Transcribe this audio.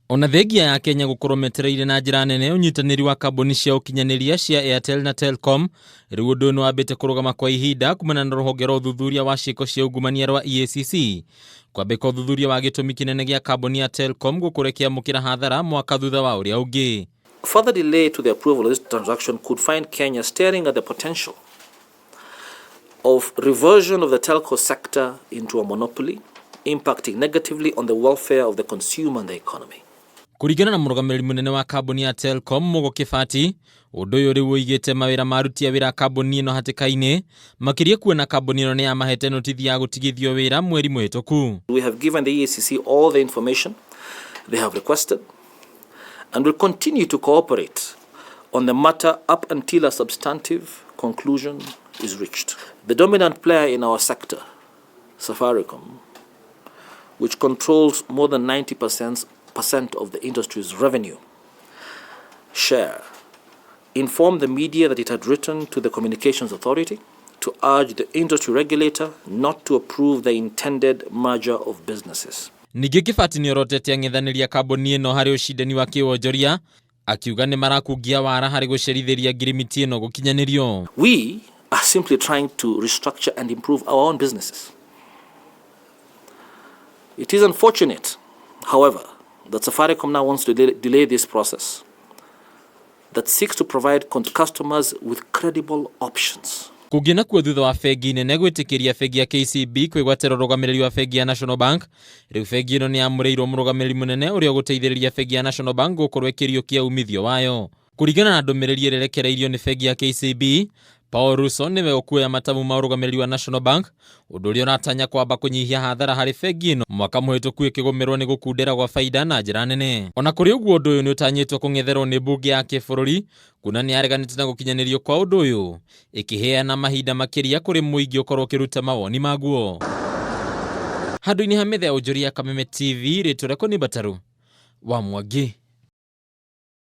Ona thengia ya Kenya gukorwo metereire na njira nene unyitaniri wa kambuni cia ukinyaniria cia Airtel na Telcom, riu undu no wambite kurugama kwa ihinda kumana na ruhonge rwa uthuthuria wa ciiko cia ungumania rwa EACC kwambika uthuthuria wa gitumi kinene gia kambuni ya Telcom gukurekia mukira hathara mwaka thutha wa uria ungi. Further delay to the approval of this transaction could find Kenya staring at the potential of reversion of the telco sector into a monopoly, impacting negatively on the welfare of the consumer and the economy. Kurigana na murugamiri munene wa kambuni ya Telcom Mugo Kibati, undu uyu riu uigite mawira marutia wira kambuni ino hatikaini makiria kuona kambuni ino ni amahete notithi ya gutigithio wira mweri muhituku. We have given the EACC all the information they have requested and will continue to cooperate on the matter up until a substantive conclusion is reached. The dominant player in our sector, Safaricom, which controls more than 90% of the industry's revenue share, informed the media that it had written to the Communications Authority to urge the industry regulator not to approve the intended merger of businesses. Ningĩ Kibati ni orotete ang'ethaniria kambuni ino hari ucindani wa kiwonjoria akiuga ni marakungia wara hari gucerithiria Ngirimiti ino gukinyanirio. We are simply trying to restructure and improve our own businesses. It is unfortunate, however, that Safaricom now wants to delay this process that seeks to provide customers with credible options. Kugina kwa thutha wa fegi nene gwitikiria fegi ya KCB kwigwatira rugamiriri wa fegi ya National Bank, riu fegi ino ni amureirwo murugamiriri munene uria guteithiriria fegi ya National Bank gukorwo ikirio kia umithio wayo. Kurigana na ndumiriri irerekereirio ni fegi ya KCB, Paul Russo niwe ukuya matamu ma urugamiriri wa National Bank, undu uria uratanya kwamba kunyihia hathara hari fegi ino mwaka muhituku ikigomerwo ni gukundira gwa faida na njira nene. Ona kuri uguo undu uyu ni utanyitwo kung'etherwo ni bunge ya kibururi, kuna ni areganite na gukinyanirio kwa undu uyu ikiheana mahinda makiria kuri muingi ukorwo ukiruta mawoni maguo. Handu-ini ha metha ya ujuria Kameme TV ritwa rĩakwa ni Bataru wa Mwangi.